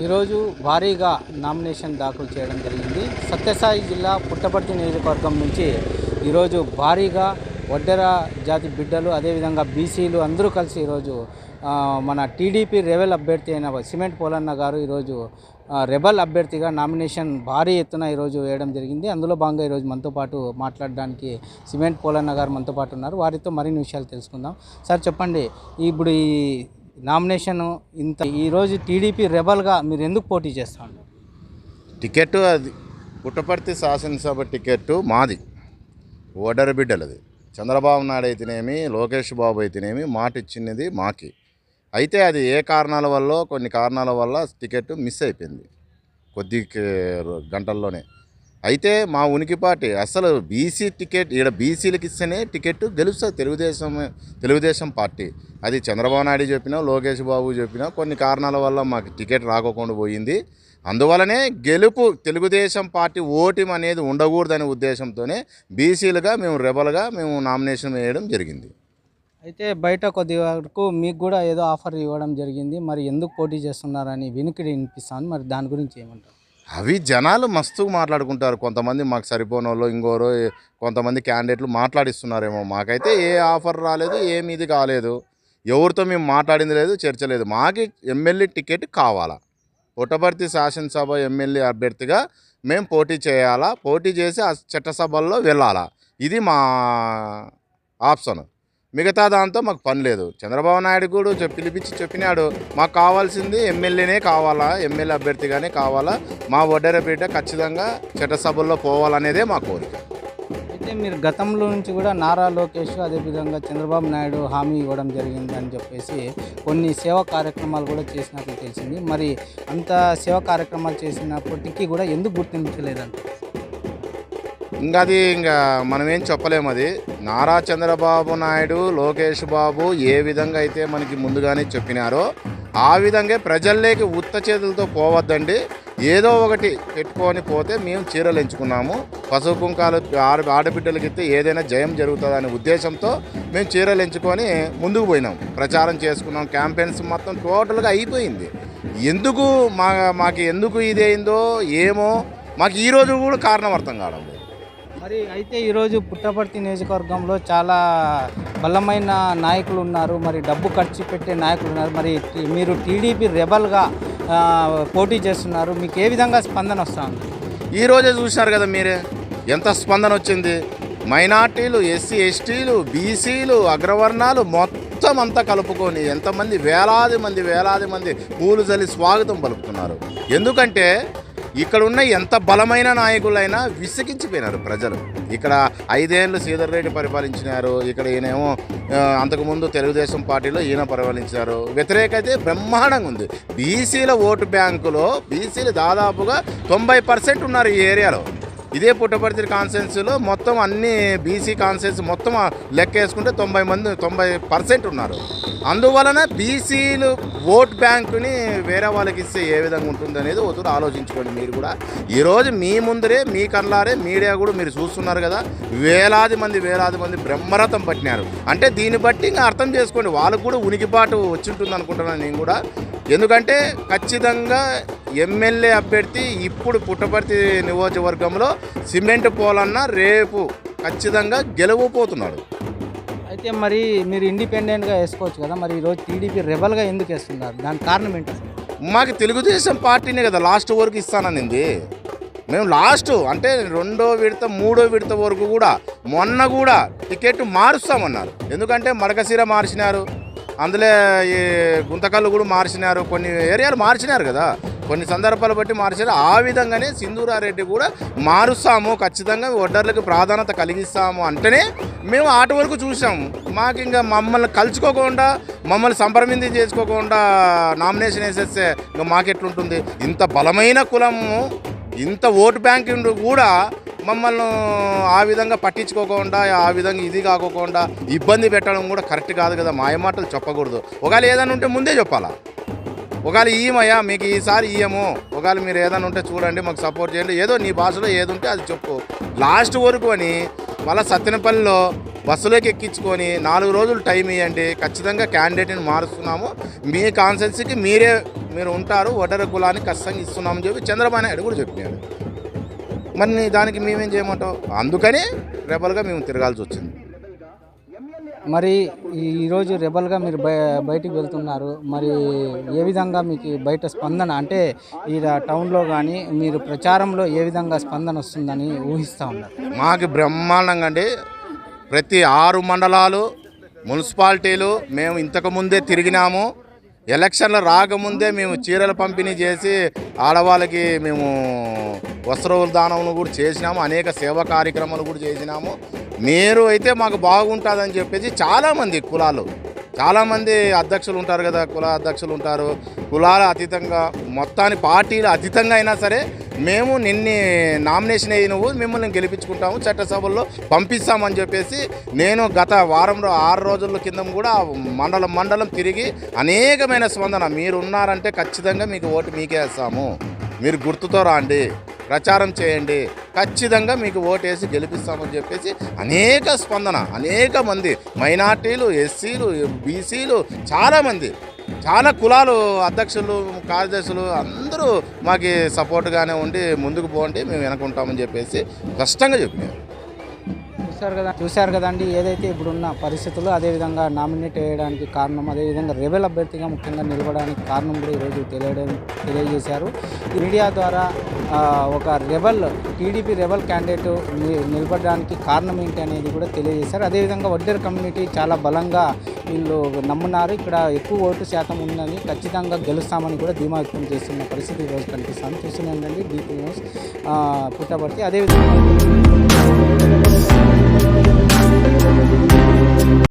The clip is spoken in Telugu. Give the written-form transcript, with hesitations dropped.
ఈరోజు భారీగా నామినేషన్ దాఖలు చేయడం జరిగింది. సత్యసాయి జిల్లా పుట్టపర్తి నియోజకవర్గం నుంచి ఈరోజు భారీగా వడ్డెర జాతి బిడ్డలు, అదేవిధంగా బీసీలు అందరూ కలిసి ఈరోజు మన టీడీపీ రెబెల్ అభ్యర్థి అయిన సిమెంట్ పోలన్న గారు ఈరోజు రెబెల్ అభ్యర్థిగా నామినేషన్ భారీ ఎత్తున ఈరోజు వేయడం జరిగింది. అందులో భాగంగా ఈరోజు మనతో పాటు మాట్లాడడానికి సిమెంట్ పోలన్న గారు మనతో పాటు ఉన్నారు. వారితో మరిన్ని విషయాలు తెలుసుకుందాం. సార్ చెప్పండి, ఇప్పుడు ఈ నామినేషన్ ఈరోజు టీడీపీ రెబల్గా మీరు ఎందుకు పోటీ చేస్తా ఉన్నారు? టికెట్ అది పుట్టపర్తి శాసనసభ టికెట్ మాది, ఓడర బిడ్డలది. చంద్రబాబు నాయుడు అయితేనేమి, లోకేష్ బాబు అయితేనేమి మాట ఇచ్చినది మాకి. అయితే అది ఏ కారణాల వల్ల, కొన్ని కారణాల వల్ల టికెట్ మిస్ అయిపోయింది కొద్ది గంటల్లోనే. అయితే మా ఉనికిపాటి అసలు బీసీ టికెట్ ఈడ బీసీలకు ఇస్తేనే టికెట్ గెలుస్తుంది తెలుగుదేశం పార్టీ. అది చంద్రబాబు నాయుడు చెప్పినా, లోకేష్ బాబు చెప్పినా కొన్ని కారణాల వల్ల మాకు టికెట్ రాకుండా పోయింది. అందువలనే గెలుపు తెలుగుదేశం పార్టీ ఓటమి అనేది ఉండకూడదనే ఉద్దేశంతోనే బీసీలుగా మేము రెబల్గా మేము నామినేషన్ వేయడం జరిగింది. అయితే బయట కొద్ది వరకు మీకు కూడా ఏదో ఆఫర్ ఇవ్వడం జరిగింది, మరి ఎందుకు పోటీ చేస్తున్నారని వినికిడి వినిపిస్తాను, మరి దాని గురించి ఏమంటారు? అవి జనాలు మస్తుగా మాట్లాడుకుంటారు. కొంతమంది మాకు సరిపోని వాళ్ళు, ఇంకోరో కొంతమంది క్యాండిడేట్లు మాట్లాడిస్తున్నారేమో. మాకైతే ఏ ఆఫర్ రాలేదు, ఏమి ఇది కాలేదు, ఎవరితో మేము మాట్లాడింది లేదు, చర్చ లేదు. మాకు ఎమ్మెల్యే టికెట్ కావాలా, పుట్టపర్తి శాసనసభ ఎమ్మెల్యే అభ్యర్థిగా మేము పోటీ చేయాలా, పోటీ చేసి ఆ చట్టసభల్లో వెళ్ళాలా, ఇది మా ఆప్షన్. మిగతా దాంతో మాకు పని లేదు. చంద్రబాబు నాయుడు కూడా పిలిపించి చెప్పినాడు, మాకు కావాల్సింది ఎమ్మెల్యేనే కావాలా, ఎమ్మెల్యే అభ్యర్థిగానే కావాలా, మా వడ్డెర బిడ్డ ఖచ్చితంగా చట్టసభల్లో పోవాలనేదే మా కోరిక. అయితే మీరు గతంలో నుంచి కూడా నారా లోకేష్, అదేవిధంగా చంద్రబాబు నాయుడు హామీ ఇవ్వడం జరిగింది అని చెప్పేసి కొన్ని సేవా కార్యక్రమాలు కూడా చేసినట్లు తెలిసింది. మరి అంత సేవా కార్యక్రమాలు చేసినప్పటికీ కూడా ఎందుకు గుర్తించలేదంట? ఇంకా మనం ఏం చెప్పలేము. అది నారా చంద్రబాబు నాయుడు, లోకేష్ బాబు ఏ విధంగా అయితే మనకి ముందుగానే చెప్పినారో ఆ విధంగా ప్రజల్లోకి ఉత్త చేతులతో పోవద్దండి, ఏదో ఒకటి పెట్టుకొని పోతే మేము చీరలు ఎంచుకున్నాము. పసుపు కుంకాలు ఆడబిడ్డలకి ఇస్తే ఏదైనా జయం జరుగుతుందనే ఉద్దేశంతో మేము చీరలు ఎంచుకొని ముందుకు పోయినాం, ప్రచారం చేసుకున్నాం. క్యాంపెయిన్స్ మొత్తం టోటల్గా అయిపోయింది. ఎందుకు మాకు ఎందుకు ఇదైందో ఏమో మాకు ఈరోజు కూడా కారణం అర్థం కావడం లేదు. మరి అయితే ఈరోజు పుట్టపర్తి నియోజకవర్గంలో చాలా బలమైన నాయకులు ఉన్నారు, మరి డబ్బు ఖర్చు పెట్టే నాయకులు ఉన్నారు. మరి మీరు టీడీపీ రెబల్గా పోటీ చేస్తున్నారు, మీకు ఏ విధంగా స్పందన వస్తూ ఉంది? ఈరోజే చూసినారు కదా మీరే, ఎంత స్పందన వచ్చింది. మైనార్టీలు, ఎస్సీ ఎస్టీలు, బీసీలు, అగ్రవర్ణాలు మొత్తం అంతా కలుపుకొని ఎంతమంది వేలాది మంది పూలు చల్లి స్వాగతం పలుకుతున్నారు. ఎందుకంటే ఇక్కడ ఉన్న ఎంత బలమైన నాయకులైనా విసిగించిపోయినారు ప్రజలు. ఇక్కడ 5 ఏళ్ళు శ్రీధర్ రెడ్డి పరిపాలించినారు, ఇక్కడ ఈయనేమో అంతకుముందు తెలుగుదేశం పార్టీలో ఈయన పరిపాలించారు. వ్యతిరేకత బ్రహ్మాండంగా ఉంది. బీసీల ఓటు బ్యాంకులో బీసీలు దాదాపుగా 90% ఉన్నారు ఈ ఏరియాలో. ఇదే పుట్టపర్తి కాన్స్టిట్యున్సీలో మొత్తం అన్ని బీసీ కాన్స్టిట్యున్సీ మొత్తం లెక్క వేసుకుంటే 90% ఉన్నారు. అందువలన బీసీలు ఓట్ బ్యాంకుని వేరే వాళ్ళకి ఇస్తే ఏ విధంగా ఉంటుంది అనేది ఒకరు ఆలోచించుకోండి మీరు కూడా. ఈరోజు మీ ముందరే, మీ కళ్ళారే మీడియా కూడా మీరు చూస్తున్నారు కదా, వేలాది మంది బ్రహ్మరథం పట్టినారు. అంటే దీన్ని బట్టి ఇంకా అర్థం చేసుకోండి, వాళ్ళకు కూడా ఉనికిపాటు వచ్చి ఉంటుంది అనుకుంటున్నాను నేను కూడా. ఎందుకంటే ఖచ్చితంగా ఎమ్మెల్యే అభ్యర్థి ఇప్పుడు పుట్టపర్తి నియోజకవర్గంలో సిమెంట్ పోలన్న రేపు ఖచ్చితంగా గెలవబోతున్నాడు. అయితే మరి మీరు ఇండిపెండెంట్గా వేసుకోవచ్చు కదా, మరి ఈరోజు టీడీపీ రెబల్గా ఎందుకు వేస్తున్నారు? దానికి కారణం ఏంటి? మాకు తెలుగుదేశం పార్టీనే కదా లాస్ట్ వరకు ఇస్తాననింది. మేము లాస్ట్ అంటే 2వ విడత 3వ విడత వరకు కూడా మొన్న కూడా టికెట్ మారుస్తామన్నారు. ఎందుకంటే మడకశిర మార్చినారు, అందులో ఈ గుంతకల్లు కూడా మార్చినారు, కొన్ని ఏరియాలు మార్చినారు కదా, కొన్ని సందర్భాలు బట్టి మార్చారు. ఆ విధంగానే సింధూరారెడ్డి కూడా మారుస్తాము, ఖచ్చితంగా ఓటర్లకు ప్రాధాన్యత కలిగిస్తాము అంటేనే మేము ఆట వరకు చూసాము. మాకు ఇంకా మమ్మల్ని కలుసుకోకుండా, మమ్మల్ని సంప్రదించి చేసుకోకుండా నామినేషన్ వేసేస్తే ఇంకా మాకెట్లుంటుంది? ఇంత బలమైన కులము, ఇంత ఓటు బ్యాంక్ కూడా మమ్మల్ని ఆ విధంగా పట్టించుకోకుండా, ఆ విధంగా ఇది కాకోకుండా ఇబ్బంది పెట్టడం కూడా కరెక్ట్ కాదు కదా. మాయమాటలు చెప్పకూడదు. ఒకవేళ ఏదైనా ఉంటే ముందే చెప్పాలా, ఒకవేళ ఇయ్యమయ్యా మీకు ఈసారి ఇయ్యము, ఒకవేళ మీరు ఏదైనా ఉంటే చూడండి, మాకు సపోర్ట్ చేయండి, ఏదో నీ భాషలో ఏది ఉంటే అది చెప్పు. లాస్ట్ వరకు అని మళ్ళీ సత్తెనపల్లిలో బస్సులోకి ఎక్కించుకొని 4 రోజులు టైం ఇవ్వండి, ఖచ్చితంగా క్యాండిడేట్ని మారుస్తున్నాము, మీ కాన్స్టిట్యున్సీకి మీరే మీరు ఉంటారు, ఒడ్డెర కులానికి ఖచ్చితంగా ఇస్తున్నామని చెప్పి చంద్రబాబు నాయుడు కూడా చెప్పినాడు. మరి దానికి మేమేం చేయమంటాం? అందుకని రెబల్గా మేము తిరగాల్సి వచ్చింది. మరి ఈరోజు రెబల్గా మీరు బయటికి వెళ్తున్నారు, మరి ఏ విధంగా మీకు బయట స్పందన, అంటే ఈ టౌన్లో కానీ మీరు ప్రచారంలో ఏ విధంగా స్పందన వస్తుందని ఊహిస్తూ ఉన్నారు? మాకు బ్రహ్మాండంగా అండి. ప్రతి 6 మండలాలు మున్సిపాలిటీలు మేము ఇంతకుముందే తిరిగినాము. ఎలక్షన్లు రాకముందే మేము చీరలు పంపిణీ చేసి ఆడవాళ్ళకి మేము వస్త్రదానం దానం కూడా చేసినాము. అనేక సేవా కార్యక్రమాలు కూడా చేసినాము. మీరు అయితే మాకు బాగుంటుందని చెప్పేసి చాలామంది కులాలు, చాలామంది అధ్యక్షులు ఉంటారు కదా, కుల అధ్యక్షులు ఉంటారు. కులాల అతీతంగా మొత్తాన్ని పార్టీలు అతీతంగా అయినా సరే మేము నిన్ని నామినేషన్ అయ్యి నువ్వు మిమ్మల్ని గెలిపించుకుంటాము, చట్టసభల్లో పంపిస్తామని చెప్పేసి నేను గత వారంలో 6 రోజుల కింద కూడా మండలం తిరిగి అనేకమైన స్పందన. మీరు ఉన్నారంటే ఖచ్చితంగా మీకు ఓటు మీకే వేస్తాము, మీరు గుర్తుతో రాండి, ప్రచారం చేయండి, ఖచ్చితంగా మీకు ఓటేసి గెలిపిస్తామని చెప్పేసి అనేక స్పందన. అనేక మంది మైనార్టీలు, ఎస్సీలు, బీసీలు, చాలామంది, చాలా కులాలు అధ్యక్షులు, కార్యదర్శులు అందరూ మాకు సపోర్ట్గానే ఉండి ముందుకు పోండి, మేము వెనకుంటామని చెప్పేసి స్పష్టంగా చెప్పినారు. చూశారు కదండి, ఏదైతే ఇప్పుడున్న పరిస్థితులు, అదేవిధంగా నామినేట్ వేయడానికి కారణం, అదేవిధంగా రెబెల్ అభ్యర్థిగా ముఖ్యంగా నిలబడడానికి కారణం కూడా ఈరోజు తెలియజేశారు. ఈ మీడియా ద్వారా ఒక టీడీపీ రెబెల్ క్యాండిడేట్ నిలబడడానికి కారణం ఏంటి అనేది కూడా తెలియజేశారు. అదేవిధంగా వడ్డేరు కమ్యూనిటీ చాలా బలంగా వీళ్ళు నమ్మున్నారు, ఇక్కడ ఎక్కువ ఓటు శాతం ఉందని, ఖచ్చితంగా గెలుస్తామని కూడా ధీమా వ్యక్తం చేస్తున్న పరిస్థితి ఈరోజు కనిపిస్తాను. చూస్తున్నాండి DP న్యూస్ పుట్టపర్తి. అదేవిధంగా